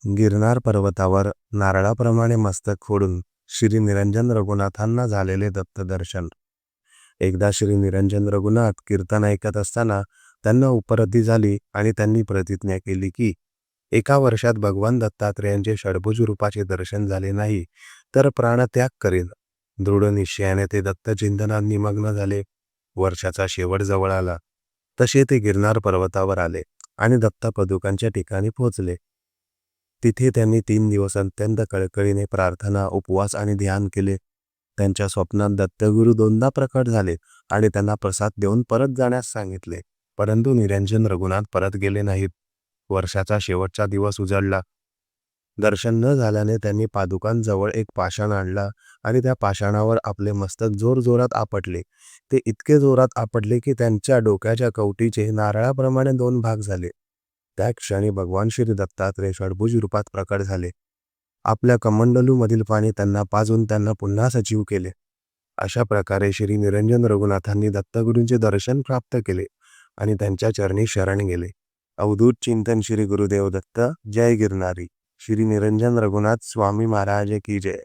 गिरनार पर्वतावर नारळाप्रमाणे मस्तक फोडून श्री निरंजन रघुनाथांना झालेले दत्तदर्शन. एकदा श्री निरंजन रघुनाथ कीर्तन ऐकत असताना त्यांना उपरती झाली आणि त्यांनी प्रतिज्ञा केली की एका वर्षात भगवान दत्तात्रेयांचे षडभुज रूपाचे दर्शन झाले नाही तर प्राणत्याग करेन. दृढ निश्चयाने ते दत्तचिंतनात निमग्न झाले. वर्षाचा शेवट जवळ आला तसे ते गिरनार पर्वतावर आले आणि दत्तपदुकांच्या ठिकाणी पोहोचले. तिथे त्यांनी 3 दिवस अत्यंत कळकळीने प्रार्थना, उपवास आणि ध्यान केले. त्यांच्या स्वप्नात दत्तगुरू दोनदा प्रकट झाले आणि त्यांना प्रसाद देऊन परत जाण्यास सांगितले. परंतु निरंजन रघुनाथ परत गेले नाहीत. वर्षाचा शेवटचा दिवस उजळला. दर्शन न झाल्याने त्यांनी पादुकांजवळ एक पाषाण आणला आणि त्या पाषाणावर आपले मस्तक जोरजोरात आपटले. ते इतके जोरात आपटले की त्यांच्या डोक्याच्या कवटीचे नारळाप्रमाणे 2 भाग झाले. त्या क्षणी भगवान श्री दत्तात्रेय षडभुज रूपात प्रकट झाले. आपल्या कमंडलूमधील पाणी त्यांना पाजून त्यांना पुन्हा सजीव केले. अशा प्रकारे श्री निरंजन रघुनाथांनी दत्तगुरूंचे दर्शन प्राप्त केले आणि त्यांच्या चरणी शरण गेले. अवधूत चिंतन श्री गुरुदेव दत्त. जय गिरनारी. श्री निरंजन रघुनाथ स्वामी महाराज की जय.